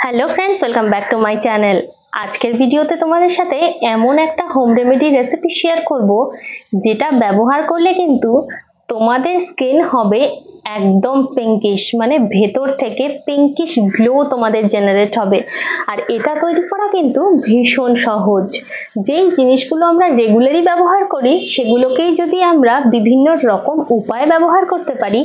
Hello friends, welcome back to my channel. আজকের ভিডিওতে তোমাদের সাথে এমন একটা হোম রেমেডি রেসিপি শেয়ার করব যেটা ব্যবহার করলে কিন্তু তোমাদের স্কিন হবে একদম পিঙ্কিশ, মানে ভেতর থেকে পিঙ্কিশ গ্লো তোমাদের জেনারেট হবে। আর এটা তৈরি করা কিন্তু ভীষণ সহজ। যেই জিনিসগুলো আমরা রেগুলারই ব্যবহার করি সেগুলোকেই যদি আমরা বিভিন্ন রকম উপায়ে ব্যবহার করতে পারি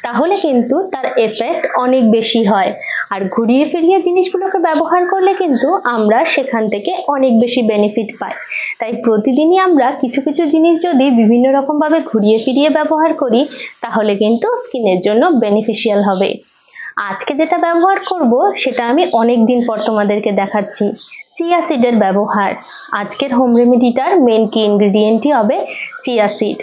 তাহলে কিন্তু তার এফেক্ট অনেক বেশি হয়। আর ঘুরিয়ে ফিরিয়ে জিনিসগুলোকে ব্যবহার করলে কিন্তু আমরা সেখান থেকে অনেক বেশি বেনিফিট পাই। তাই প্রতিদিনই আমরা কিছু কিছু জিনিস যদি বিভিন্ন রকম ভাবে ঘুরিয়ে ফিরিয়ে ব্যবহার করি তাহলে কিন্তু স্কিনের জন্য বেনিফিশিয়াল হবে। আজকে যেটা ব্যবহার করব সেটা আমি অনেক দিন পর তোমাদেরকে দেখাচ্ছি, চিয়া সিডের ব্যবহার। আজকের হোম রেমেডিটার মেন কি ইনগ্রেডিয়েন্টই হবে চিয়া সিড,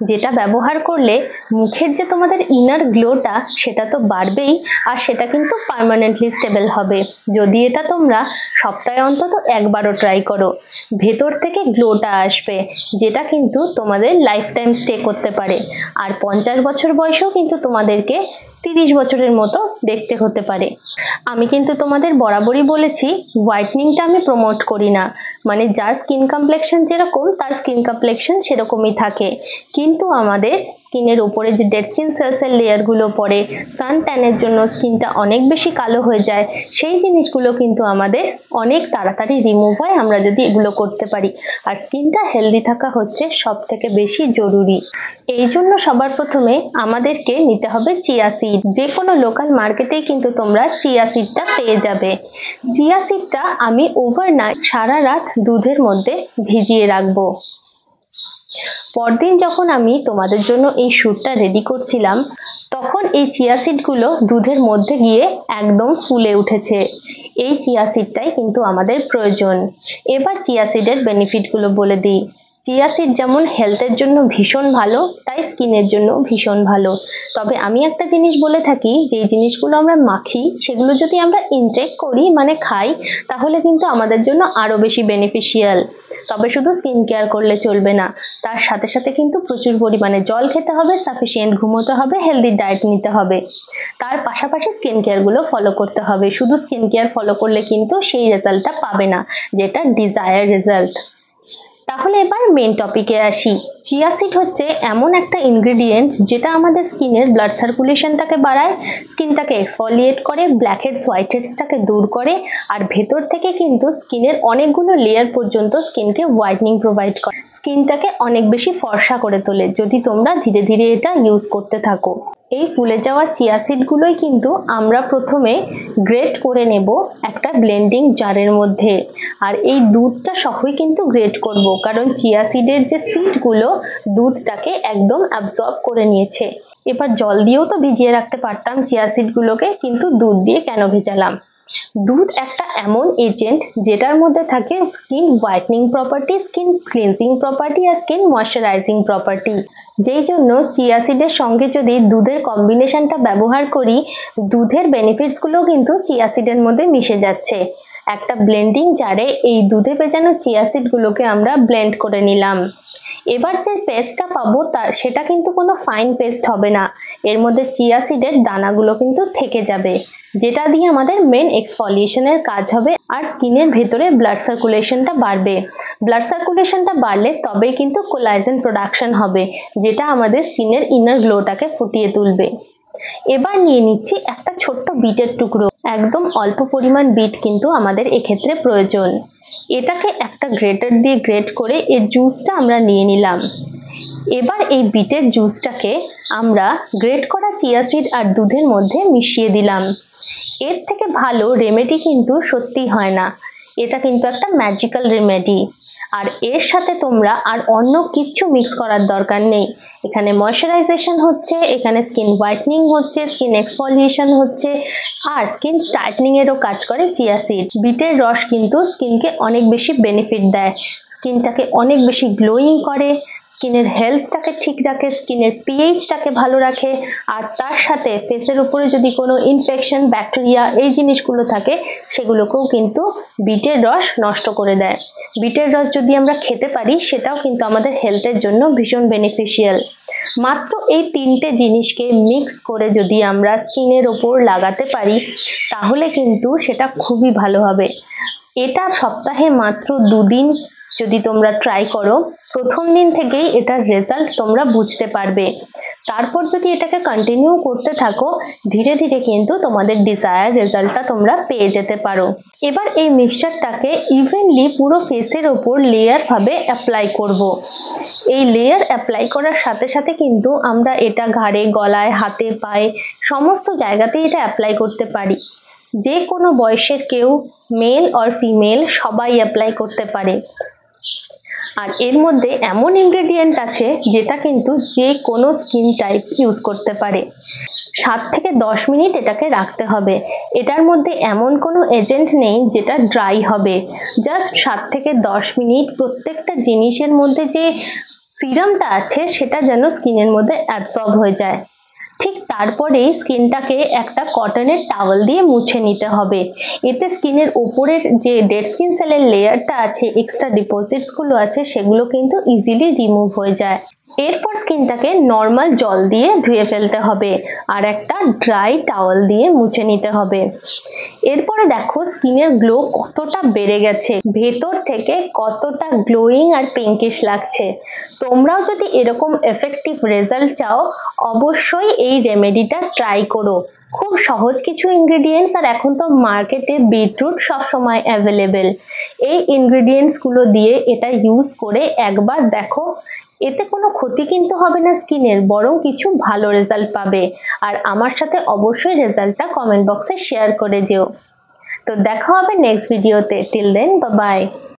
যেটা ব্যবহার করলে মুখের যে তোমাদের ইনার গ্লোটা সেটা তো বাড়বেই, আর সেটা কিন্তু পার্মানেন্টলি স্টেবল হবে। যদি এটা তোমরা সপ্তাহে অন্তত একবারও ট্রাই করো, ভেতর থেকে গ্লোটা আসবে, যেটা কিন্তু তোমাদের লাইফ টাইম স্টে করতে পারে। আর 50 বছর বয়সেও কিন্তু তোমাদেরকে 30 বছরের মতো দেখতে হতে পারে। আমি কিন্তু তোমাদের বরাবরই বলেছি হোয়াইটনিংটা আমি প্রমোট করি না, মানে যার স্কিন কমপ্লেকশন যেরকম তার স্কিন কমপ্লেকশন সেরকমই থাকে, কিন্তু আমাদের স্কিনের উপরে যে ডেড স্কিন সেলসের লেয়ারগুলো পড়ে, সান ট্যানের জন্য স্কিনটা অনেক বেশি কালো হয়ে যায়, সেই জিনিসগুলো কিন্তু আমাদের অনেক তাড়াতাড়ি রিমুভ হয় আমরা যদি এগুলো করতে পারি। আর স্কিনটা হেলদি থাকা হচ্ছে সব থেকে বেশি জরুরি। এই জন্য সবার প্রথমে আমাদেরকে নিতে হবে চিয়া সিড। যে কোনো লোকাল মার্কেটেই কিন্তু তোমরা চিয়া সিডটা পেয়ে যাবে। চিয়া সিডটা আমি ওভারনাইট সারা রাত দুধের মধ্যে ভিজিয়ে রাখবো। পরদিন যখন আমি তোমাদের জন্য এই শ্যুটটা রেডি করছিলাম তখন এই চিয়া সিডগুলো দুধের মধ্যে গিয়ে একদম ফুলে উঠেছে। এই চিয়া সিডটাই কিন্তু আমাদের প্রয়োজন। এবার চিয়া সিডের বেনিফিটগুলো বলে দিই। চিয়া সিড যেমন হেলথের জন্য ভীষণ ভালো, তাই স্কিনের জন্য ভীষণ ভালো। তবে আমি একটা জিনিস বলে থাকি, যে জিনিসগুলো আমরা মাখি সেগুলো যদি আমরা ইনটেক করি মানে খাই তাহলে কিন্তু আমাদের জন্য আরো বেশি বেনিফিশিয়াল। তবে শুধু স্কিন কেয়ার করলে চলবে না, তার সাথে সাথে কিন্তু প্রচুর পরিমাণে জল খেতে হবে, সাফিসিয়েন্ট ঘুমোতে হবে, হেলদি ডায়েট নিতে হবে। তার পাশাপাশি স্কিন কেয়ার গুলো ফলো করতে হবে। শুধু স্কিন কেয়ার ফলো করলে কিন্তু সেই রেজাল্টটা পাবে না যেটা ডিজায়ার রেজাল্ট। তাহলে এবার মেন টপিকে আসি। চিয়া সিড হচ্ছে এমন একটা ইনগ্রেডিয়েন্ট যেটা আমাদের স্কিনের ব্লাড সার্কুলেশনটাকে বাড়ায়, স্কিনটাকে এক্সফোলিয়েট করে, ব্ল্যাক হেডস হোয়াইট হেডসটাকে দূর করে, আর ভেতর থেকে কিন্তু স্কিনের অনেকগুলো লেয়ার পর্যন্ত স্কিনকে হোয়াইটনিং প্রোভাইড করে, স্কিনটাকে অনেক বেশি ফর্সা করে তোলে যদি তোমরা ধীরে ধীরে এটা ইউজ করতে থাকো। এই ফুলে যাওয়া চিয়া সিডগুলোই কিন্তু আমরা প্রথমে গ্রেট করে নেব একটা ব্লেন্ডিং জারের মধ্যে। আর এই দুধটা সহই কিন্তু গ্রেট করব, কারণ চিয়া সিডের যে সিডগুলো দুধটাকে একদম অ্যাবজর্ব করে নিয়েছে। এবার জল দিয়েও তো ভিজিয়ে রাখতে পারতাম চিয়া সিডগুলোকে, কিন্তু দুধ দিয়ে কেন ভেজালাম? দুধ একটা এমন এজেন্ট যেটার মধ্যে থাকে skin whitening property, skin cleansing property আর স্কিন ময়শ্চারাইজিং প্রপার্টি। যেই জন্য চিয়া সিডের সঙ্গে যদি দুধের কম্বিনেশনটা ব্যবহার করি, দুধের বেনিফিটস গুলো কিন্তু চিয়া সিডের মধ্যে মিশে যাচ্ছে। একটা ব্লেন্ডিং জারে এই দুধে ভেজানো চিয়া সিড গুলোকে আমরা ব্লেন্ড করে নিলাম। এবার যে পেস্টটা পাবো সেটা কিন্তু কোনো ফাইন পেস্ট হবে না, এর মধ্যে চিয়া সিডের দানাগুলো কিন্তু থেকে যাবে, যেটা দিয়ে আমাদের মেন এক্সফোলিয়েশনের কাজ হবে আর স্কিনের ভেতরে ব্লাড সার্কুলেশনটা বাড়বে। ব্লাড সার্কুলেশনটা বাড়লে তবেই কিন্তু কোলাজেন প্রোডাকশন হবে, যেটা আমাদের স্কিনের ইনার গ্লোটাকে ফুটিয়ে তুলবে। এবার নিয়ে নিচ্ছি একটা ছোট্ট বিটের টুকরো, একদম অল্প পরিমাণ বিট কিন্তু আমাদের এক্ষেত্রে প্রয়োজন। এটাকে একটা গ্রেটার দিয়ে গ্রেট করে এর জুসটা আমরা নিয়ে নিলাম। এবার এই বিটের জুসটাকে আমরা গ্রেট করা চিয়া সিড আর দুধের মধ্যে মিশিয়ে দিলাম। এর থেকে ভালো রেমেডি কিন্তু সত্যি হয় না, এটা কিন্তু একটা ম্যাজিক্যাল রেমেডি। আর এর সাথে তোমরা আর অন্য কিছু মিক্স করার দরকার নেই। এখানে ময়শ্চারাইজেশন হচ্ছে, এখানে স্কিন হোয়াইটনিং হচ্ছে, স্কিন এক্সফোলিয়েশন হচ্ছে, আর স্কিন টাইটনিং এরও কাজ করে চিয়া সিড। বিটের রস কিন্তু স্কিনকে অনেক বেশি বেনিফিট দেয়, স্কিনটাকে অনেক বেশি গ্লোয়িং করে, স্কিনের হেলথটাকে ঠিক রাখে, স্কিনের পিএইচটাকে ভালো রাখে, আর তার সাথে ফেসের উপরে যদি কোনো ইনফেকশন, ব্যাকটেরিয়া এই জিনিসগুলো থাকে সেগুলোকেও কিন্তু বিটের রস নষ্ট করে দেয়। বিটের রস যদি আমরা খেতে পারি সেটাও কিন্তু আমাদের হেলথের জন্য ভীষণ বেনিফিশিয়াল। মাত্র এই তিনটে জিনিসকে মিক্স করে যদি আমরা স্কিনের ওপর লাগাতে পারি তাহলে কিন্তু সেটা খুবই ভালো হবে। এটা সপ্তাহে মাত্র 2 দিন যদি তোমরা ট্রাই করো, প্রথম দিন থেকেই এটার রেজাল্ট তোমরা বুঝতে পারবে। তারপর যদি এটাকে কন্টিনিউ করতে থাকো, ধীরে ধীরে কিন্তু তোমাদের ডিজায়ার রেজাল্টটা তোমরা পেয়ে যেতে পারো। এবার এই মিক্সচারটাকে ইভেনলি পুরো ফেসের ওপর লেয়ার ভাবে অ্যাপ্লাই করব। এই লেয়ার অ্যাপ্লাই করার সাথে সাথে কিন্তু আমরা এটা ঘাড়ে, গলায়, হাতে, পায়ে সমস্ত জায়গাতেই এটা অ্যাপ্লাই করতে পারি। যে কোনো বয়সের কেউ, মেল অর ফিমেল, সবাই অ্যাপ্লাই করতে পারে। আর এর মধ্যে এমন ইনগ্রেডিয়েন্ট আছে যেটা কিন্তু যে কোনো স্কিন টাইপ ইউজ করতে পারে। 7 থেকে 10 মিনিট এটাকে রাখতে হবে। এটার মধ্যে এমন কোনো এজেন্ট নেই যেটা ড্রাই হবে। জাস্ট 7 থেকে 10 মিনিট প্রত্যেকটা জিনিসের মধ্যে যে সিরামটা আছে সেটা যেন স্কিনের মধ্যে অ্যাবসর্ব হয়ে যায়। ঠিক তারপরেই স্কিনটাকে একটা কটনের টাওয়েল দিয়ে মুছে নিতে হবে। এতে স্কিনের উপরের যে ডেড স্কিন সেলের লেয়ারটা আছে, এক্সট্রা ডিপোজিটস গুলো আছে, সেগুলো কিন্তু ইজিলি রিমুভ হয়ে যায়। এরপর স্কিনটাকে নর্মাল জল দিয়ে ধুয়ে ফেলতে হবে আর একটা ড্রাই টাওয়েল দিয়ে মুছে নিতে হবে। এরপরে দেখো স্কিনের গ্লো কতটা বেড়ে গেছে, ভেতর থেকে কতটা গ্লোয়িং আর পিঙ্কিশ লাগছে। তোমরাও যদি এরকম এফেক্টিভ রেজাল্ট চাও, অবশ্যই এই রেমেডিটা ট্রাই করো। খুব সহজ কিছু ইনগ্রেডিয়েন্টস, আর এখন তো মার্কেটে বিটরুট সবসময় অ্যাভেলেবেল। এই ইনগ্রেডিয়েন্টস গুলো দিয়ে এটা ইউজ করে একবার দেখো, এতে কোনো ক্ষতি কিন্তু হবে না স্কিনের, বরং কিছু ভালো রেজাল্ট পাবে। আর আমার সাথে অবশ্যই রেজাল্টটা কমেন্ট বক্সে শেয়ার করে যেও। তো দেখা হবে নেক্সট ভিডিওতে। Till then, bye by.